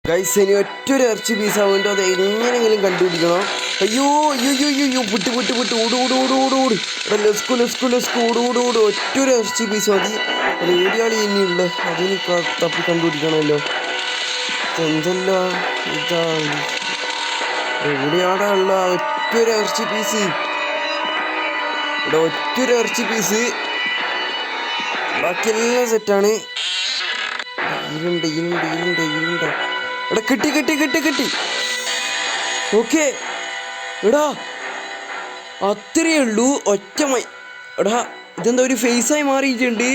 Guys ഇനി ഒറ്റൊരു ഇറച്ചി പീസ് ആവുമ്പോൾ അത് എങ്ങനെയെങ്കിലും കണ്ടുപിടിക്കണം. അയ്യോ അയ്യോ അയ്യോ അയ്യോ വിട്ട് വിട്ട് വിട്ട് ഓട് ഓട് ഓട് ഓട് ഓട് ലെസ്കു ലെസ്കു ലെസ്കു ഓട് ഓട് ഓട് ഒറ്റൊരു ഇറച്ചി പീസ് മതി. അത് എവിടെയാണ് ഇനിയുള്ളത്? അതിന് തപ്പി കണ്ടുപിടിക്കണമല്ലോ. എന്തല്ലോ ഇതാ എവിടെയാടാ ഉള്ള ഒറ്റൊരു ഇറച്ചി പീസ്? ഇവിടെ ഒറ്റൊരു ഇറച്ചി പീസ്, ബാക്കിയെല്ലാം സെറ്റാണ്. ഇരുണ്ട് ഇരുണ്ട് ഇരുണ്ട് ഇരുണ്ട്. എടാ കിട്ടി കിട്ടി കിട്ടി കിട്ടി. ഓക്കെ എടാ അത്രയേ ഉള്ളൂ. ഒറ്റമായി. എടാ ഇതെന്താ ഒരു ഫേസായി മാറിയിട്ടുണ്ട്.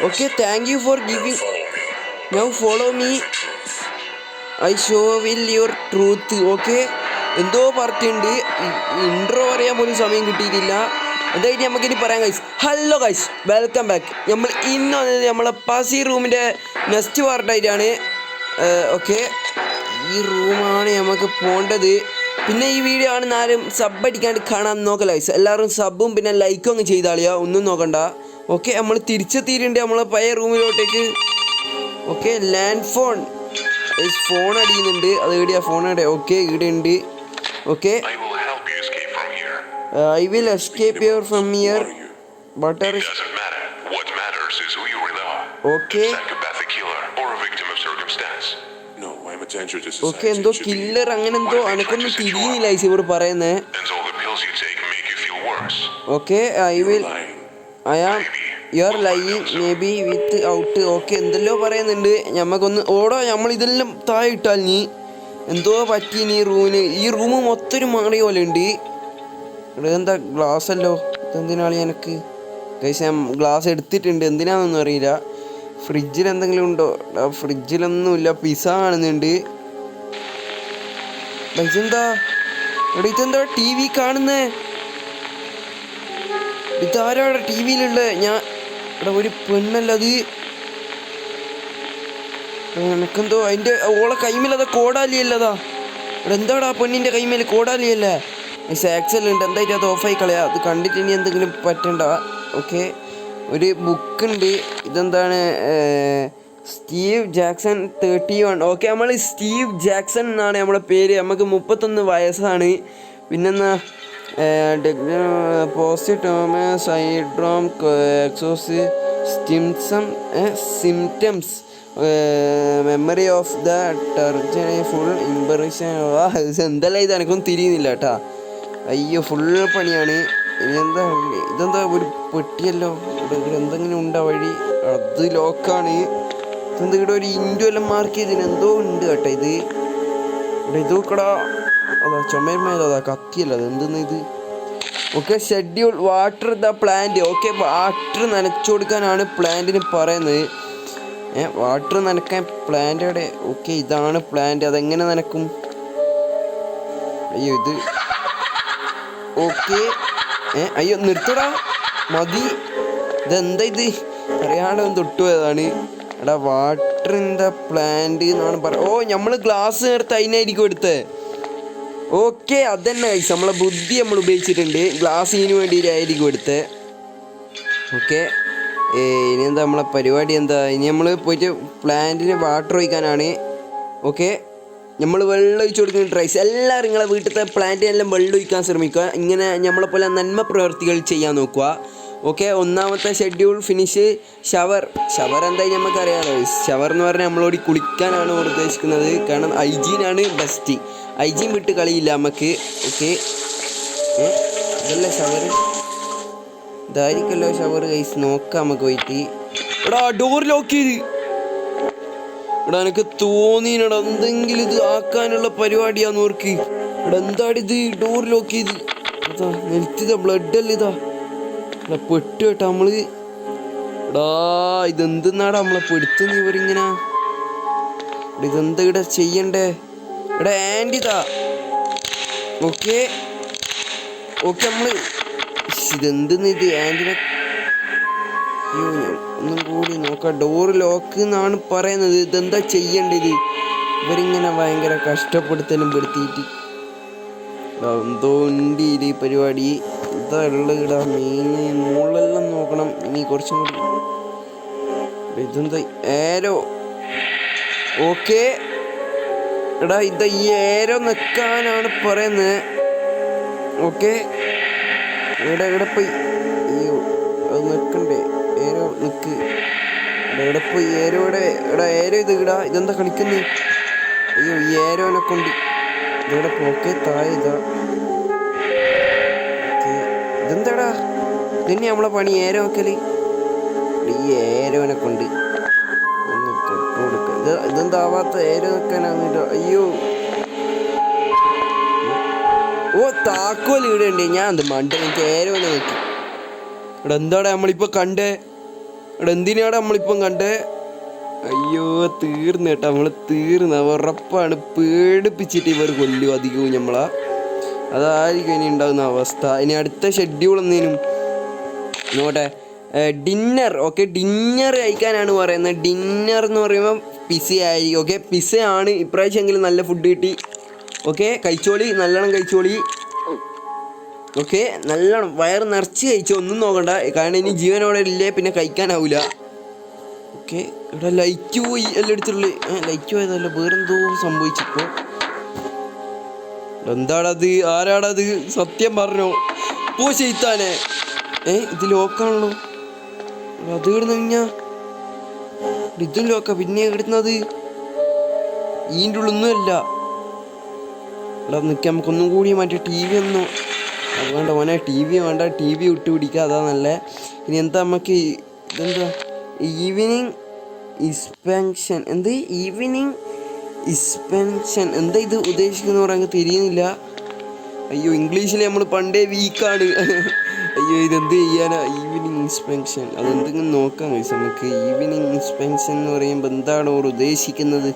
Okay thank you for giving. Now follow me, I show will your truth. Okay എന്തോ പറഞ്ഞിട്ടുണ്ട്. ഇൻട്രോ പറയാൻ പോലും സമയം കിട്ടിയിട്ടില്ല. എന്തായാലും നമുക്കിനി പറയാം guys. Hello guys, welcome back. നമ്മൾ ഇന്ന് വന്നത് നമ്മളെ പസി റൂമിൻ്റെ നെക്സ്റ്റ് പാർട്ടായിട്ടാണ്. ഓക്കെ ഈ റൂമാണ് നമുക്ക് പോകേണ്ടത്. പിന്നെ ഈ വീഡിയോ ആണെന്ന് ആരും സബ് അടിക്കാണ്ട് കാണാൻ നോക്കല്ല ഗൈസ്. എല്ലാവരും സബും പിന്നെ ലൈക്കും അങ്ങ് ചെയ്താളിയാ, ഒന്നും നോക്കണ്ട. ഓക്കെ നമ്മൾ തിരിച്ചെത്തിയിട്ടുണ്ട് നമ്മളെ പഴയ റൂമിലോട്ടേക്ക്. ഓക്കെ ലാൻഡ് ഫോൺ ഫോൺ അടിയുന്നുണ്ട്. അത് എവിടെയാ ഫോൺ അവിടെ? ഓക്കെ ഇവിടെ ഉണ്ട്. Okay I will escape you from here. But it doesn't matter. What matters is who you really are. Okay. A psychopathic killer or a victim of circumstance. No, I'm attention to society. Okay, എന്തോ killer അങ്ങനെ എന്തോ അനക്കൊന്നും തിരിയുന്നില്ല ice ഇവിടെ പറയുന്നേ. And all the pills you take make you feel worse. Okay, I am you are lying maybe with out. Okay എന്തെല്ലോ പറയുന്നുണ്ട്. ഞമ്മക്കൊന്ന് ഓടോ, നമ്മളിതെല്ലാം താഴെ ഇട്ടാൽ നീ എന്തോ പറ്റി ഈ റൂമിന്. ഈ റൂം മൊത്തം ഒരു മാറിയ പോലെ ഉണ്ട്. എന്താ ഗ്ലാസ് അല്ലോ, ഇതെന്തിനാണ് എനിക്ക്? ഗൈസ് ഞാൻ ഗ്ലാസ് എടുത്തിട്ടുണ്ട്, എന്തിനാണെന്നൊന്നും അറിയില്ല. ഫ്രിഡ്ജിൽ എന്തെങ്കിലും ഉണ്ടോ? ഫ്രിഡ്ജിലൊന്നുമില്ല. പിസ്സ കാണുന്നുണ്ട്. ഇതെന്താ എടാ, ഇതെന്താ ടി വി കാണുന്നേ? ഇതാരാടെ ടി വിയിലുള്ള? ഞാൻ എടാ ഒരു പെണ്ണല്ല അത്. എനക്കെന്തോ അതിൻ്റെ ഓളെ കൈമേലതാ കോടാലിയല്ലതാ. എടാ എന്താടാ പെണ്ണിൻ്റെ കൈമേൽ കോടാലിയല്ലേ? സാക്സൽ ഉണ്ട്. എന്തായാലും അത് ഓഫായി കളയാം. അത് കണ്ടിട്ട് ഇനി എന്തെങ്കിലും പറ്റണ്ട. ഓക്കെ ഒരു ബുക്കുണ്ട്. ഇതെന്താണ്? Steve Jackson 31. ഓക്കെ നമ്മൾ സ്റ്റീവ് ജാക്സൺ എന്നാണ് നമ്മളെ പേര്. നമുക്ക് 31 വയസ്സാണ്. പിന്നെന്നാ പോസ്റ്റ് ടോമസ് syndrome exhausts symptoms memory of the ടർജൻ ഫുൾ ഇംപ്രഷൻ. എന്തെല്ലാം ഇത് എനിക്കൊന്നും തിരിയുന്നില്ല കേട്ടാ. അയ്യോ ഫുൾ പണിയാണ്. ഇനി എന്താ ഇതെന്താ ഒരു പെട്ടിയല്ലോ? ഇവിടെ എന്തെങ്കിലും ഉണ്ടാ വഴി? അത് ലോക്കാണ്. ഇതെന്താ ഇവിടെ ഒരു ഇൻഡു എല്ലാം മാർക്ക് ചെയ്തതിന് എന്തോ ഉണ്ട് കേട്ടോ. ഇത് ഇവിടെ ഇത് നോക്കടാ. അതാ ചുമരുമേലോ അതാ കത്തിയല്ലോ. അത് എന്തെന്ന് ഇത്? Okay schedule water the plant. Okay water നനച്ചു കൊടുക്കാനാണ് പ്ലാന്റിന് പറയുന്നത്. വാട്ടർ നനക്കാൻ പ്ലാന്റ് അവിടെ. ഓക്കെ ഇതാണ് പ്ലാന്റ്. അതെങ്ങനെ നനക്കും? അയ്യോ ഇത് ഓക്കെ അയ്യോ നിർത്തടാ മതി. ഇതെന്താ ഇത്? അറിയാണ്ട് തൊട്ടുപോയതാണ്. എടാ വാട്ടർ ഇൻ ദ പ്ലാന്റ് എന്നാണ് ഓ നമ്മൾ ഗ്ലാസ് നേരത്തെ അതിനായിരിക്കും എടുത്തത്. ഓക്കെ അതന്നെ കഴിച്ചു. നമ്മളെ ബുദ്ധി നമ്മൾ ഉപയോഗിച്ചിട്ടുണ്ട്. ഗ്ലാസ്സിന് വേണ്ടിയിട്ടായിരിക്കും എടുത്തത്. ഓക്കെ ഇനി എന്താ നമ്മളെ പരിപാടി? എന്താ ഇനി നമ്മൾ പോയിട്ട് പ്ലാന്റിന് വാട്ടർ ഒഴിക്കാനാണ്. ഓക്കെ നമ്മൾ വെള്ളം ഒഴിച്ചു കൊടുക്കുന്ന ട്രൈസ്. എല്ലാവരും നിങ്ങളെ വീട്ടിലത്തെ പ്ലാന്റിനെല്ലാം വെള്ളം ഒഴിക്കാൻ ശ്രമിക്കുക. ഇങ്ങനെ നമ്മളെപ്പോലെ നന്മ പ്രവർത്തികൾ ചെയ്യാൻ നോക്കുക. ഓക്കെ ഒന്നാമത്തെ ഷെഡ്യൂൾ ഫിനിഷ് ഷവർ. എന്തായാലും നമുക്കറിയാമല്ലോ. ഷവർ എന്ന് പറഞ്ഞാൽ നമ്മളോട് കുളിക്കാനാണ് ഉദ്ദേശിക്കുന്നത്. കാരണം ഹൈജീനാണ് ബെസ്റ്റ്. ഹൈജീൻ വിട്ട് കളിയില്ല നമുക്ക്. ഓക്കെ ഇതല്ലേ ഷവർ? ഇതായിരിക്കല്ലോ shower guys. നോക്കാം നമുക്ക് പോയിട്ട്. എടാ ഡോർ ലോക്ക് ചെയ്ത്. എടാ എനിക്ക് തോന്നിനടാ എന്തെങ്കിലും ഇത് ആക്കാനുള്ള പരിപാടിയാന്ന് ഓർക്ക്. എടാ എന്താടിത്? ഡോർ ലോക്ക് ചെയ്ത്. അതാ നെൽത്തിത ബ്ലഡ് അല്ല ഇതാ. എടാ പെട്ട് കേട്ടാ നമ്മള്. എടാ ഇതെന്തെന്നാടാ നമ്മളെ പെടുത്തുന്ന ഇവരിങ്ങനെ. ഇതെന്താ ഇവിടെ ചെയ്യണ്ടേ? എടാ ആൻറ്റിതാ. ഓക്കെ ഓക്കെ നമ്മള് ഇതെന്തെന്ന് ഇത്? ആൻറ്റിനെ ഒന്നും കൂടി നോക്കാം. ഡോർ ലോക്ക് എന്നാണ് പറയുന്നത്. ഇതെന്താ ചെയ്യേണ്ടത്? ഇവരിങ്ങനെ ഭയങ്കര കഷ്ടപ്പെടുത്തലും പെടുത്തിയിട്ട് എന്തോ ഉണ്ട് ഈ പരിപാടി. ഇതാ ഉള്ളത് ഇടാ. മെയിൻ മുകളെല്ലാം നോക്കണം. ഇനി കുറച്ചും കൂടി. ഇതെന്താ ഏരോ? ഓക്കെ എടാ ഇത് ഈ ഏരോ നിൽക്കാനാണ് പറയുന്നത്. ഓക്കെ ഇവിടെ പോയി അയ്യോ അത് നിൽക്കണ്ടേ ഏരോ നിൽക്ക് ഇവിടെ പോയി ഏരോടെ എടാ ഏരോ ഇത് ഇടാ ഇതെന്താ കളിക്കുന്നു? അയ്യോ ഈ ഏരോനെ കൊണ്ട് ഇവിടെ പോക്കെ താഴെ ഇതാ. ഇതെന്താടാ ഇതന്നെ നമ്മളെ പണി ഏരോ വെക്കല്. ഈ ഏരോനെ കൊണ്ട് ഒന്ന് തൊട്ട് കൊടുക്ക. ഇതെന്താവാത്ത ഏരോ വെക്കാനാണ്. അയ്യോ ഓ താക്കോൽ ഇടണ്ടേ ഞാൻ എന്ത് മണ്ട എനിക്ക് ഏരോനെ വെക്കും. ഇവിടെ എന്താടാ നമ്മളിപ്പോൾ കണ്ടേ? ഇവിടെ എന്തിനാടാ നമ്മളിപ്പം കണ്ടേ? അയ്യോ തീർന്നു കേട്ടോ നമ്മൾ തീർന്ന് ഉറപ്പാണ്. പേടിപ്പിച്ചിട്ട് ഇവർ കൊല്ലും അധികവും നമ്മളാ. അതായിരിക്കും ഇനി ഉണ്ടാകുന്ന അവസ്ഥ. ഇനി അടുത്ത ഷെഡ്യൂൾ എന്നേനും നോട്ടെ ഡിന്നർ. ഓക്കെ ഡിന്നർ കഴിക്കാനാണ് പറയുന്നത്. ഡിന്നർ എന്ന് പറയുമ്പോൾ പിസ ആയിരിക്കും. ഓക്കെ പിസ ആണ് ഇപ്രാവശ്യമെങ്കിലും നല്ല ഫുഡ് കിട്ടി. ഓക്കെ കഴിച്ചോളി നല്ലോണം കഴിച്ചോളി. ഓക്കെ നല്ലോണം വയറ് നിറച്ച് കഴിച്ചോ ഒന്നും നോക്കണ്ട കാരണം ഇനി ജീവനോടെ ഇല്ലേ പിന്നെ കഴിക്കാനാവില്ല. ഓക്കെ ഇവിടെ ലൈറ്റ് പോയി എല്ലാം എടുത്തുള്ളൂ. ലൈറ്റ് പോയതല്ല വേറെന്തോ സംഭവിച്ചിപ്പോ. എന്താടത് ആരാടത് സത്യം പറഞ്ഞോ? പോ ചെയ്ത്താനെ ഇത് ലോക്കാണല്ലോ. അത് ഇടുന്ന കഴിഞ്ഞാ ഇതും ലോക്ക പിന്നെ ഇടുന്നത് ഈൻ്റെ ഉള്ളൊന്നുമല്ല. എടാ നിൽക്കാം നമുക്കൊന്നും കൂടി മറ്റേ ടി വി ഒന്നും അത് വേണ്ട മോനെ. ടി വി വേണ്ട ടി വി വിട്ട് പിടിക്കുക അതാ നല്ല. ഇനി എന്താ നമുക്ക് ഇതെന്താ ഈവനിങ് ഇസ്പെൻഷൻ ഈവനിങ് ഇസ്പെൻഷൻ എന്താ ഇത് ഉദ്ദേശിക്കുന്ന പറയാൻ തിരിയുന്നില്ല. അയ്യോ ഇംഗ്ലീഷിൽ നമ്മൾ പണ്ടേ വീക്കാണ്. അയ്യോ ഇതെന്ത് ചെയ്യാനാ ഈവനിങ് ഇൻസ്പെൻഷൻ? അതെന്തെങ്കിലും നോക്കാം കഴിച്ചു നമുക്ക്. ഈവനിങ് ഇൻസ്പെൻഷൻ എന്ന് പറയുമ്പോൾ എന്താണ് അവർ ഉദ്ദേശിക്കുന്നത്?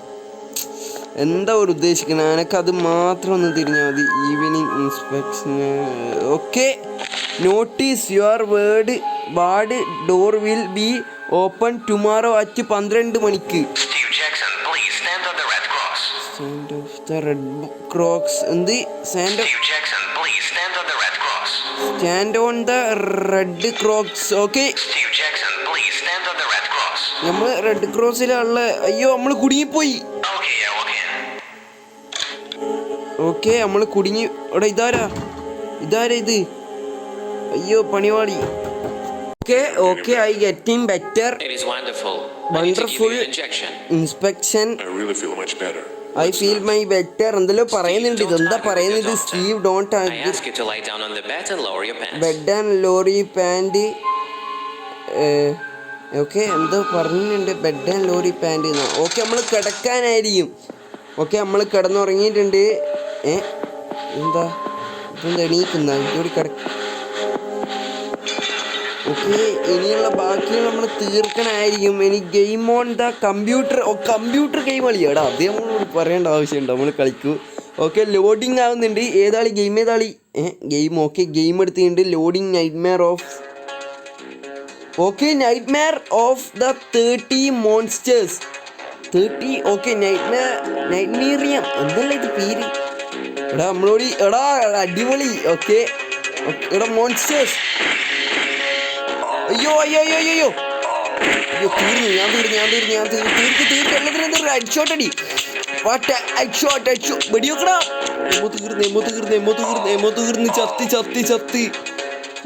എന്താ ഒരു ഉദ്ദേശിക്കുന്നത്? എനിക്കത് മാത്രം ഒന്ന് തിരിഞ്ഞാൽ മതി. Evening inspection. Okay notice your ward door will be open tomorrow at 12 മണിക്ക്. Stand off the red cross എന്ത് stand on the red cross. Okay നമ്മൾ റെഡ് ക്രോസിലുള്ള അയ്യോ നമ്മൾ കുടുങ്ങിപ്പോയി. ഓക്കെ നമ്മൾ കുടുങ്ങി. ഇവിടെ ഇതാരാ ഇത്? അയ്യോ പണിവാളി. Okay okay I getting better. Wonderful inspection. I feel my better. എന്തെല്ലോ പറയുന്നുണ്ട്. ഇതെന്താ പറയുന്നത്? Steve don't bed and lorry pant. Okay എന്തോ പറഞ്ഞിട്ടുണ്ട് bed and lorry pant. Okay നമ്മൾ കിടക്കാനായിരിക്കും. ഓക്കെ നമ്മൾ കിടന്നുറങ്ങിയിട്ടുണ്ട്. എന്താ ഇതെന്താ എണീക്കുന്ന ഇതോടി കിടക്ക. ഓക്കെ ഇനിയുള്ള ബാക്കികൾ നമ്മൾ തീർക്കണമായിരിക്കും. ഇനി game on the computer. Computer game കളിയാടാ അത് നമ്മളോട് പറയേണ്ട ആവശ്യമുണ്ടോ? നമ്മൾ കളിക്കൂ. ഓക്കെ ലോഡിങ് ആവുന്നുണ്ട്. ഏതാളി ഗെയിം ഗെയിം. ഓക്കെ ഗെയിം എടുത്തിട്ടുണ്ട്. Loading nightmare of the 30 monsters 30. Okay നൈറ്റ്മീറിയം എന്തല്ല ഇത് പേര്? എടാ നമ്മളോട് എടാ അടിപൊളി. ഓക്കെ എടാ മോൺസ്റ്റേഴ്സ്. അയ്യോ തീർന്നു. ഞാൻ തീർക്ക് എല്ലാത്തിനും ഹെഡ്ഷോട്ട് അടി. വെടിവെക്കടാ. എമോ തീർന്ന് ചത്തി.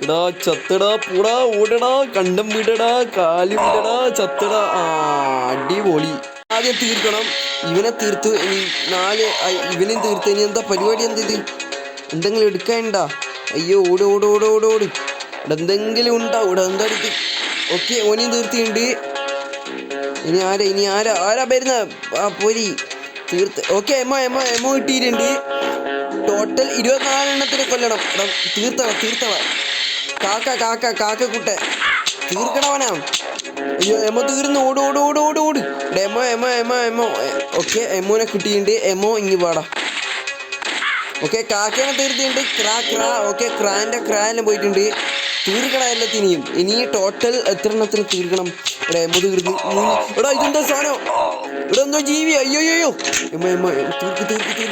എടാ ചത്തടാ പൂടാ ഓടടാ കണ്ടം വിടടാ കാല് വിടടാ ചത്തടാ. അടിപൊളി. ആദ്യം തീർക്കണം. ഇവനെ തീർത്തു. ഇനി 4 ഇവനെയും തീർത്തു. ഇനി എന്താ പരിപാടി? ഇത് എന്തെങ്കിലും എടുക്കാനുണ്ടാ? അയ്യോ ഓട്. ഇവിടെ എന്തെങ്കിലും ഉണ്ടാവും. ഇവിടെ എന്താ എടുത്ത്? ഓക്കെ ഓനെയും തീർത്തിട്ടുണ്ട്. ഇനി ആരാ വരുന്ന? പൊരി തീർത്ത്. ഓക്കെ എമോ കിട്ടിയിട്ടുണ്ട്. ടോട്ടൽ 24 എണ്ണത്തിന് കൊല്ലണം. തീർത്തണ കാക്ക കുട്ടെ തീർക്കണവനാ. അയ്യോ എമോ തീർന്ന് ഓട്. എമോ. ഓക്കെ എമോനെ കിട്ടിയിട്ടുണ്ട്. എമോ ഇങ്ങി പാടാ. ഓക്കെ കാക്കേനെ തീർത്തിട്ടുണ്ട്. ഓക്കെ ക്രാനെല്ലാം പോയിട്ടുണ്ട്. തീർക്കണം എല്ലാത്തിനെയും. ഇനി ടോട്ടൽ എത്ര എണ്ണത്തിന് തീർക്കണം? ഇവിടെ എമോ തീർന്ന്. എടാ ഇതെന്താ സാധനം? ഇവിടെ എന്തോ ജീവി. അയ്യോ എമോ തീർക്ക്.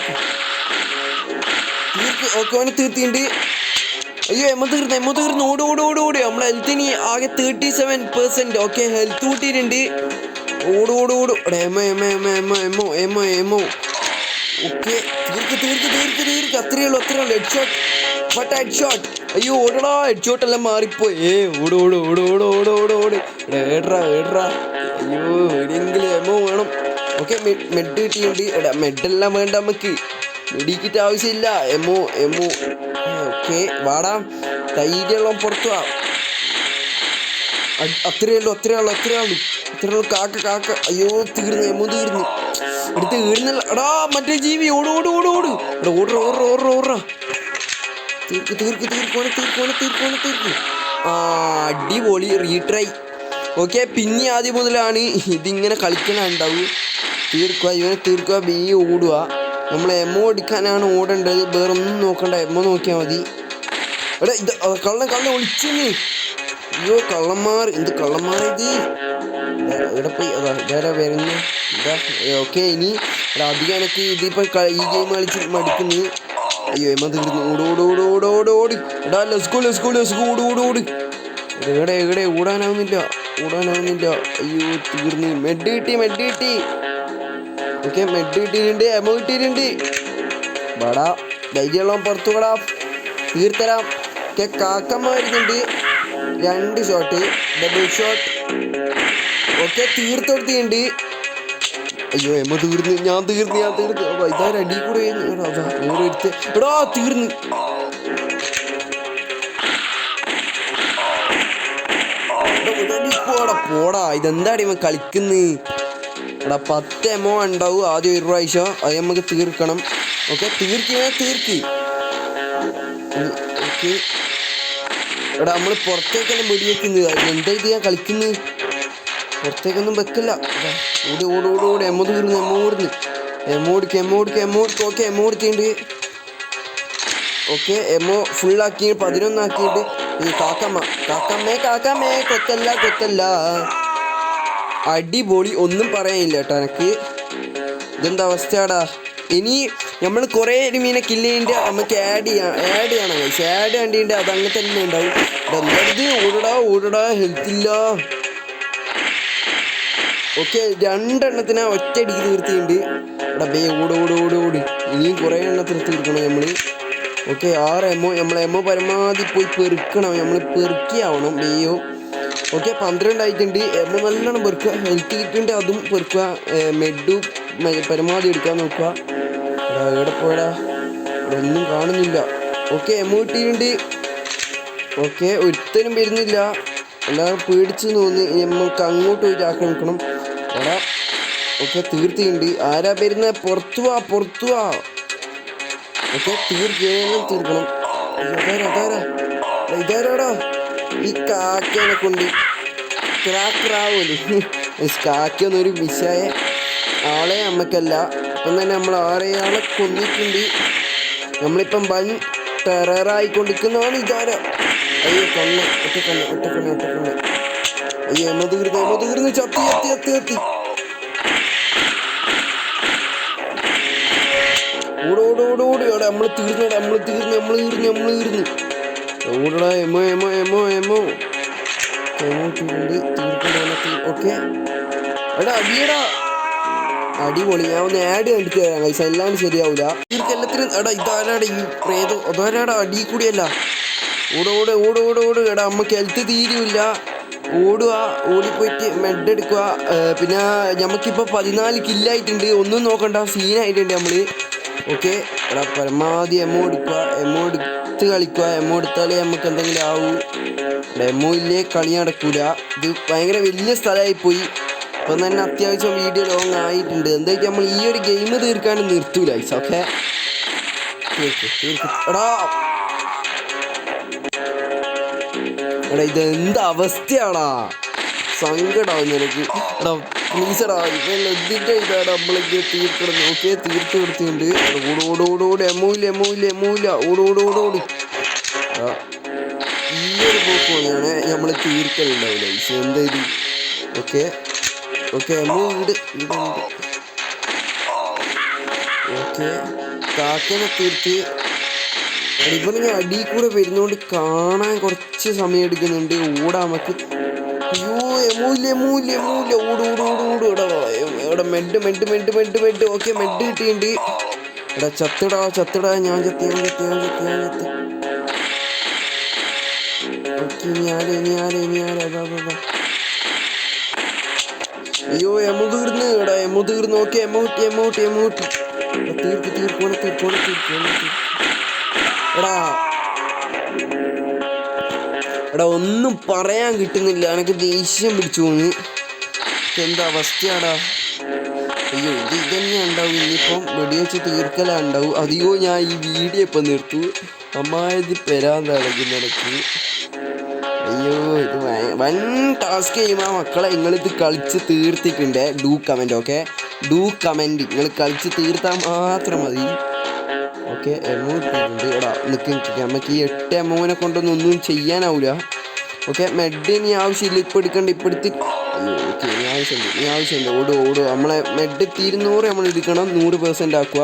ഓക്കെ അവനെ തീർത്തിട്ടുണ്ട്. അയ്യോ എമോ തീർന്ന് ഓട്. നമ്മളെ ഹെൽത്തിന് ആകെ 37%. ഓക്കെ ഹെൽത്ത് കൂട്ടിയിട്ടുണ്ട്. ഓട് ഓട് ഓട് എമോ എമോ എമോ എമോ എമോ എമോ എമോ. ഓക്കെ തീർക്ക് അത്രയേ ഉള്ളൂ head shot but head shot. അയ്യോ ഓടടാ ഹെഡ് ഷോട്ട് എല്ലാം മാറിപ്പോയി. ഓട് ഓട് ഓട് ഓട് ഓട് ഓട് ഓട് ഏട്രാ. അയ്യോ എവിടെയെങ്കിലും എമോ വേണം. ഓക്കെ മെഡ് കിട്ടിയുണ്ട്. എടാ മെഡെല്ലാം വേണ്ട നമുക്ക്, മെഡിക്കിറ്റ് ആവശ്യമില്ല. എമോ ഓക്കെ വാടാ ധൈര്യമുള്ള പുറത്തു വാ. അത്രയേ ഉള്ളൂ കാക്ക. അയ്യോ തീർന്നു എമോ തീർന്നു. എടുത്ത് വീടുന്നില്ല. എടാ മറ്റേ ജീവി ഓട് ഓടാ. തീർക്ക്. ആ അടിപൊളി റീട്രൈ. ഓക്കെ പിന്നെ ആദ്യം മുതലാണ് ഇതിങ്ങനെ കളിക്കാനുണ്ടാവും. തീർക്കുക ബി ഓടുക. നമ്മൾ എമോ എടുക്കാനാണ് ഓടേണ്ടത്, വേറൊന്നും നോക്കണ്ട. എമോ നോക്കിയാൽ മതി. എടാ ഇത് കള്ളൻ ഒളിച്ചെന്ന്. അയ്യോ കള്ളന്മാർ ഇത് ഇവിടെ പോയി. ഇതാരാ വരുന്നു. ഓക്കെ ഇനി അധികം എനിക്ക് ഇതിപ്പോൾ ഈ ഗെയിം കളിച്ച് മടുക്കുന്നു. അയ്യോ എമ തീർന്നു. ഓട് എടാ ലെസ്കോ ഓട്. എവിടെ ഓടാനാവുന്നില്ല. അയ്യോ തീർന്നു. മെഡ് കിട്ടി. ഓക്കെ മെഡ് കിട്ടിയിട്ടുണ്ട്, എമോ കിട്ടിയിട്ടുണ്ട്. വാടാ ധൈര്യമുള്ള പുറത്തു വിടാ, തീർത്തരാം. ഓക്കെ കാക്കമ്മ വരുന്നുണ്ട്. 2 ഷോട്ട് ഡബിൾ ഷോട്ട്. ഓക്കെ തീർത്തെടുത്തിട്ടുണ്ട്. അയ്യോ എമോ തീർന്നു. ഞാൻ തീർന്നു. ഇതാരും അടി കൂടെ ഓരോരുത്ത്. എടാ തീർന്നു. പോടാ ഇതെന്താടി ഇവൻ കളിക്കുന്നത്. എടാ 10 എമോ ഉണ്ടാവും ആദ്യം ഒരു പ്രാവശ്യം, അത് നമുക്ക് തീർക്കണം. ഓക്കെ തീർക്ക്. ഓക്കെ എടാ നമ്മൾ പുറത്തേക്കെല്ലാം വെടിവെക്കുന്നത്. എന്താ ഇത് ഞാൻ കളിക്കുന്നത്. പുറത്തേക്കൊന്നും വെക്കില്ല. ഓട് എമോ തീർന്നു. എമോ എടുക്കുക. ഓക്കെ എമോ എടുത്തിട്ടുണ്ട്. ഓക്കെ എമോ ഫുള്ളാക്കി 11 ആക്കിയിട്ട് ഈ കാക്കമ്മേ കൊത്തല്ല. അടിപൊളി, ഒന്നും പറയാനില്ല കേട്ടോ എനിക്ക്. ഇതെന്താ അവസ്ഥയാടാ. ഇനി നമ്മൾ കുറേ മീനെ കില്ല് ചെയ്യേണ്ട നമുക്ക് ആഡ് ചെയ്യണം. ആഡ് കണ്ടിട്ട് അത് അങ്ങനെ തന്നെ ഉണ്ടാവും. എന്താ ഓടടാ ഹെൽത്ത് ഇല്ല. ഓക്കെ 2 എണ്ണത്തിനെ ഒറ്റയടിക്ക് തീർത്തിട്ടുണ്ട്. എടാ ബേ ഓട്. ഇനിയും കുറേ എണ്ണത്തിന് തീർക്കണം നമ്മൾ. ഓക്കെ 6 എമോ. എമോ പരമാവധി പോയി പെറുക്കണം. നമ്മൾ പെറുക്കിയാവണം ബേയോ. ഓക്കെ 12 ആയിട്ടുണ്ട്. എമോ നല്ലോണം പെറുക്കുക. ഹെൽത്ത് കിട്ടുന്നുണ്ട് അതും പെറുക്കുക. മെഡും പരമാവധി എടുക്കാൻ നോക്കുക. എവിടെ പോയടാ, ഒന്നും കാണുന്നില്ല. ഓക്കെ എമോ കിട്ടിയിട്ടുണ്ട്. ഓക്കെ ഒരുത്തനും വരുന്നില്ല, എല്ലാവരും പേടിച്ച് തോന്നി. നമുക്ക് അങ്ങോട്ട് പോയിട്ട് ആക്രമിക്കണം. എടാ ഓക്കെ തീർത്തിട്ടുണ്ട്. ആരാ വരുന്നത്. പുറത്തു വാ. ഓക്കെ തീർക്കണം. ഇതാരാടാ ഈ കാക്കേനെ കൊണ്ട് ക്രാക്കറാവൂലേ. കാക്കൊന്നും ഒരു വിഷയ ആളെ നമ്മക്കല്ല. ഇപ്പം തന്നെ നമ്മൾ 6 ആളെ കൊന്നിട്ടുണ്ട്. നമ്മളിപ്പം വൻ ടെററായിക്കൊണ്ടിരിക്കുന്നതാണ്. ഇതാരാ. അയ്യോ ഒറ്റക്കണ്ണ്. അയ്യോ എമോ തീർന്ന് ചത്തി. ഓട് നമ്മൾ തീർന്ന്. ഓടടാ എമോ ഓക്കെ എടാ അടിയടാ. അടിപൊളി. ഞാൻ ഒന്ന് ആഡ് കണ്ടിട്ട് തരാം കൈസ, അല്ലാണ്ട് ശരിയാവൂല. എല്ലാത്തിനും എടാ ഇതാരാടാ ഈ പ്രേതോ. അതാരാടാ അടി കൂടിയല്ല. ഓട്. എടാ നമുക്ക് ഹെൽത്ത് തീരുമില്ല. ഓടിപ്പോയിട്ട് മെഡ് എടുക്കുക. പിന്നെ നമുക്കിപ്പോൾ 14 കില്ലായിട്ടുണ്ട്. ഒന്നും നോക്കണ്ട, സീനായിട്ടുണ്ട് നമ്മൾ. ഓക്കെ എടാ പരമാവധി എമോ എടുത്ത് കളിക്കുക. എമോ എടുത്താലേ നമുക്ക് എന്തെങ്കിലും ആവൂ. എമോ ഇല്ലേ കളി നടക്കൂല. ഇത് ഭയങ്കര വലിയ സ്ഥലമായിപ്പോയി. ഇപ്പം തന്നെ അത്യാവശ്യം വീഡിയോ ലോങ് ആയിട്ടുണ്ട്. എന്താ വെച്ചാൽ നമ്മൾ ഈ ഒരു ഗെയിം തീർക്കാണ്ട് നിർത്തൂല. ഓക്കെ എടാ ഇതെന്ത് അവസ്ഥയാടാ. സങ്കടാവും നിനക്ക്. എടാ പ്ലീസടാ ഇതിൻ്റെ ഇതാടാ നമ്മളൊക്കെ തീർക്കണം. ഓക്കെ തീർത്ത് കൊടുത്തിട്ടുണ്ട്. ഓട് എമോ ഇല്ല. ഓട്. ഈ ഒരു പോക്ക് പോലെയാണ് നമ്മൾ തീർക്കലുണ്ടാവില്ല. എന്താ ഇത്. ഓക്കെ എമോ ഇടുണ്ട്. ഓക്കെ കാക്കനെ തീർത്ത്. ഇവന് ഞാൻ അടി കൂടെ വരുന്നോണ്ട് കാണാൻ കുറച്ച് സമയം എടുക്കുന്നുണ്ട്. ഓടാൻ നമുക്ക്. അയ്യോ മൂല്യ ഓട് ഓട് ഓട് ഓട് ഇവിടെ മെഡ് ഓക്കെ മെഡ് കിട്ടിയിട്ടുണ്ട്. എടാ ചത്തിടാ ഞാൻ ചത്തി ഓക്കെ ഇനി ആരെ അതാ അയ്യോ എമു തീർന്ന് എടാ എമു തീർന്ന് ഓക്കെ എമൗട്ട് തീർക്കോണ എടാ ഒന്നും പറയാൻ കിട്ടുന്നില്ല. എനിക്ക് ദേഷ്യം പിടിച്ചു പോന്ന്. എന്താ അവസ്ഥയാടാ. അയ്യോ ഇത് തന്നെ ഉണ്ടാവും. ഇനിയിപ്പം വെടിവെച്ച് തീർക്കലാ ഉണ്ടാവും. അധികവും ഞാൻ ഈ വീഡിയോ ഇപ്പം നിർത്തു. അമ്മായത് പെരാന്തടങ്ങി നിനക്ക്. അയ്യോ ഇത് വൻ ടാസ്ക് ചെയ്യുമ്പോൾ മക്കളെ നിങ്ങളിത് കളിച്ച് തീർത്തിട്ടുണ്ട്. Do comment okay, do comment. നിങ്ങൾ കളിച്ച് തീർത്താൽ മാത്രം മതി. ഓക്കെ എമോ ഇട്ടിട്ടുണ്ട്. എടാ നിൽക്ക് നമുക്ക് ഈ 8 എമോനെ കൊണ്ടൊന്നും ഒന്നും ചെയ്യാനാവില്ല. ഓക്കെ മെഡ് ഇനി ആവശ്യമില്ല. ഇപ്പം എടുക്കണ്ട ഇപ്പം എടുത്ത്. അയ്യോ ഓക്കെ ഇനി ആവശ്യമുണ്ട്. ഓടുക നമ്മളെ മെഡ് 200 നമ്മൾ എടുക്കണം. 100% ആക്കുക.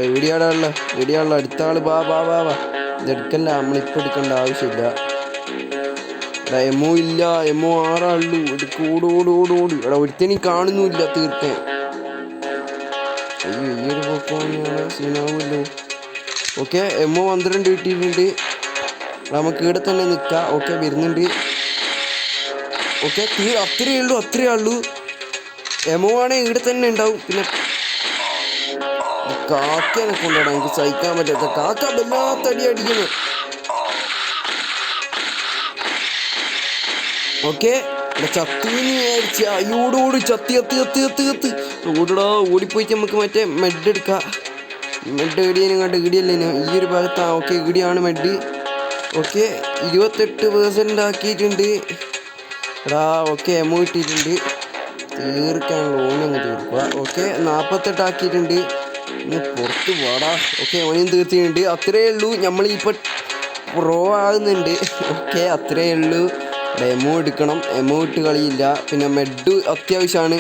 എവിടെയാണുള്ള അടുത്ത ആൾ ബാ ഇതെടുക്കല്ല. നമ്മളിപ്പോൾ എടുക്കേണ്ട ആവശ്യമില്ല. എമോ ഇല്ല. എമോ 6 ആളുള്ളൂ. ഓട് എടാ ഒരുത്തനും കാണുന്നുമില്ല തീർക്കാൻ. അയ്യോ ഈ ഒരു പോക്കാണ് സീനാവുമല്ലോ. ഓക്കെ എമോ 12 കിട്ടിയിട്ടുണ്ട്. നമുക്ക് ഇവിടെ തന്നെ നിൽക്കാം. ഓക്കെ വരുന്നുണ്ട്. ഓക്കെ അത്രയേ ഉള്ളൂ. എമോ ആണെങ്കിൽ ഇവിടെ തന്നെ ഉണ്ടാവും. പിന്നെ കാക്കനെ കൊണ്ടാണ് എനിക്ക് സഹിക്കാൻ പറ്റാത്ത. കാക്ക വല്ലാത്തടി അടിക്കുന്നു. ഓക്കെ ചത്തീന്ന് വിചാരിച്ച അയ്യോടോട് ചത്തി ഓടടാ. ഓടിപ്പോയിട്ട് നമുക്ക് മറ്റേ മെഡ് എടുക്കാം. മെഡ് ഇടിയാനും കണ്ട് ഇടിയല്ലേനു ഈ ഒരു ഭാഗത്താ. ഓക്കെ ഇടിയാണ് മെഡ്. ഓക്കെ 28% ആക്കിയിട്ടുണ്ട്. എടാ ഓക്കെ എമോ ഇട്ടിട്ടുണ്ട്. തീർക്കാനുള്ള ഓണങ്ങ് തീർക്കുക. ഓക്കെ 48 ആക്കിയിട്ടുണ്ട്. ഇന്ന് പുറത്ത് പാടാ. ഓക്കെ ഓനും തീർത്തിട്ടുണ്ട്. അത്രയേ ഉള്ളൂ. നമ്മളിപ്പോൾ പ്രോ ആകുന്നുണ്ട്. ഓക്കെ അത്രയേ ഉള്ളൂ. എമോ എടുക്കണം. എമോ ഇട്ട് കളിയില്ല. പിന്നെ മെഡ് അത്യാവശ്യമാണ്.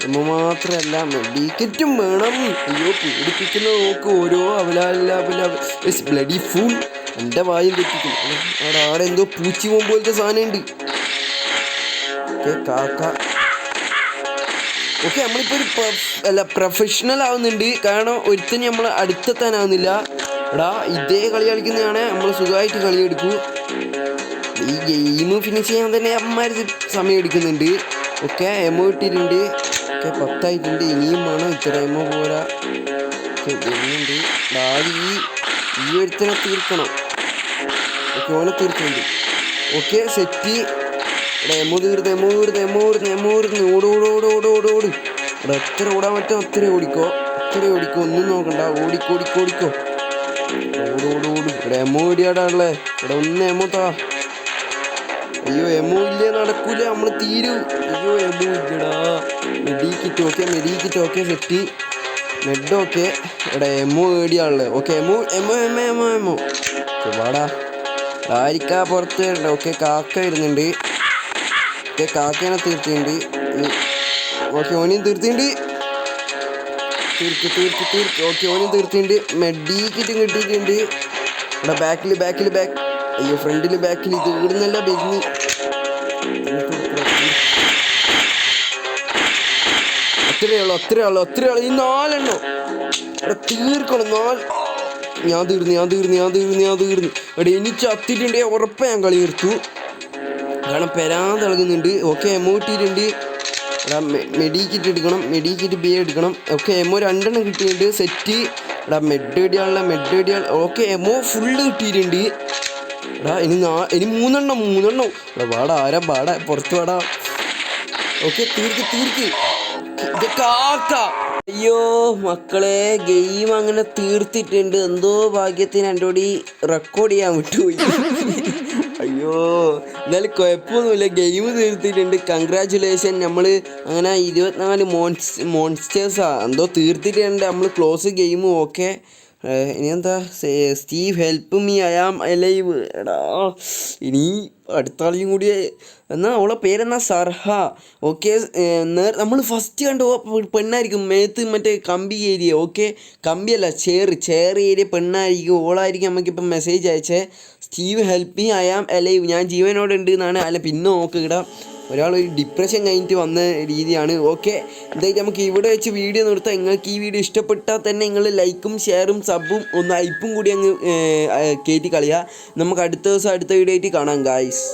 എമോ മാത്രമല്ല മെഡിക്കറ്റും വേണം. അയ്യോ പീഡിപ്പിക്കുന്ന നോക്ക് ഓരോ ബ്ലഡി ഫുൾ. എൻ്റെ വായും തെറ്റിക്കും. അവിടെ എന്തോ പൂച്ചി പോകും പോലത്തെ സാധനം ഉണ്ട്. ഓക്കെ കാക്ക. ഓക്കെ നമ്മളിപ്പോൾ ഒരു പ്രൊഫഷണൽ ആവുന്നുണ്ട്. കാരണം ഒരുത്തന് നമ്മൾ അടുത്തെത്താനാവുന്നില്ല. എടാ ഇതേ കളി കളിക്കുന്നതാണ് നമ്മൾ സുഖമായിട്ട് കളി എടുക്കൂ. ഈ ഗെയിം ഫിനിഷ് ചെയ്യാൻ തന്നെ അമ്മമാര് സമയം എടുക്കുന്നുണ്ട്. ഓക്കെ എമോ ഇട്ടിട്ടുണ്ട്. ഓക്കെ 10 ആയിട്ടുണ്ട്. ഇനിയും വേണം. ഇത്ര എമോ പോരാ. വരുന്നുണ്ട്. ഈ ഒരുത്തനെ തീർക്കണം. ഓക്കെ ഓനെ തീർക്കുന്നുണ്ട്. Okay set. എമോ തീർന്ന് ഓട്. ഇവിടെ എത്ര ഓടാൻ പറ്റും അത്ര ഓടിക്കോ. ഒന്നും നോക്കണ്ട. ഓടിക്കോ. ഓട്. ഇവിടെ എമോ ഇടിയാടാണല്ലേ. ഇവിടെ ഒന്ന് എമോ താ. അയ്യോ എമോ ഇല്ലേ നടക്കൂല. നമ്മൾ തീരും. അയ്യോ എമോ ഇല്ലടാ. Medkit okay set. Med okay. ഇവിടെ എമോ ഏടിയാണല്ലേ. ഓക്കെ എമോ വാടാ. ആരിക്കാ പുറത്ത് വരണ്ട. ഓക്കെ കാക്ക വരുന്നുണ്ട്. ഓക്കെ കാക്കേനെ തീർത്തിട്ടുണ്ട്. ഓക്കെ ഓനെയും തീർത്തിട്ടുണ്ട്. തീർക്ക്. ഓക്കെ ഓനെയും തീർത്തിട്ടുണ്ട്. മെഡിക്കിറ്റും കിട്ടിയിട്ടുണ്ട്. ഇവിടെ ബാക്കിൽ അയ്യോ ഫ്രണ്ടില് ബാക്കിൽ ഇത് ഇവിടുന്നല്ല ബെന്നി. അത്രയുള്ളൂ. ഈ 4 എണ്ണം ഇവിടെ തീർക്കണം. 4 ഞാൻ തീർന്ന്. ഇവിടെ എനിക്ക് ചത്തിട്ടുണ്ടേ ഉറപ്പാ ഞാൻ കളി തീർത്തു. കാരണം പെരാൻ തിളകുന്നുണ്ട്. ഓക്കെ എമോ ഇട്ടിട്ടുണ്ട്. ഇവിടെ മെഡിക്കിറ്റ് എടുക്കണം. മെഡിക്കിറ്റ് ബി എടുക്കണം. ഓക്കെ എമോ 2 എണ്ണം കിട്ടിയിട്ടുണ്ട്. സെറ്റ്. ഇവിടെ മെഡ് ഇടിയാൾ. ഓക്കെ എമോ ഫുള്ള് കിട്ടിയിട്ടുണ്ട്. എടാ ഇനി 3 എണ്ണം. ഇവിടെ വാടാ പുറത്ത് വാടാ. ഓക്കെ തീർക്ക്. ഇത് കാക്ക. അയ്യോ മക്കളെ ഗെയിം അങ്ങനെ തീർത്തിട്ടുണ്ട്. എന്തോ ഭാഗ്യത്തിന് എൻ്റെ കൂടി റെക്കോർഡ് ചെയ്യാൻ വിട്ടുപോയി. അയ്യോ എന്നാലും കുഴപ്പമൊന്നുമില്ല. ഗെയിം തീർത്തിട്ടുണ്ട്. കൺഗ്രാജുലേഷൻ. നമ്മൾ അങ്ങനെ 24 മോൺസ്റ്റേഴ്സാ എന്തോ തീർത്തിട്ടുണ്ട്. നമ്മൾ ക്ലോസ് ഗെയിം. ഓക്കെ ഇനി എന്താ Steve help me I am alive. എടാ ഇനി അടുത്ത ആളെയും കൂടി എന്നാൽ അവളെ പേരെന്നാ സർഹ. ഓക്കെ നമ്മൾ ഫസ്റ്റ് കണ്ടു പെണ്ണായിരിക്കും. മേത്ത് മറ്റേ കമ്പി ഏരിയ. ഓക്കെ കമ്പിയല്ല ചെയർ ഏരിയ പെണ്ണായിരിക്കും. ഓളായിരിക്കും നമുക്കിപ്പം മെസ്സേജ് അയച്ചേ. Steve help me I am alive. ഞാൻ ജീവനോടെ ഉണ്ട് എന്നാണ്. അല്ല പിന്നെ നോക്ക് ഇടാം ഒരാൾ ഒരു ഡിപ്രഷൻ കഴിഞ്ഞിട്ട് വന്ന രീതിയാണ്. ഓക്കെ, എന്തായാലും നമുക്ക് ഇവിടെ വെച്ച് വീഡിയോ നിർത്താം. നിങ്ങൾക്ക് ഈ വീഡിയോ ഇഷ്ടപ്പെട്ടാൽ തന്നെ നിങ്ങൾ ലൈക്കും ഷെയറും സബും ഒന്ന് ഹൈപ്പും കൂടി അങ്ങ് കയറ്റി കളയുക. നമുക്ക് അടുത്ത ദിവസം അടുത്ത വീഡിയോ ആയിട്ട് കാണാം ഗായ്സ്.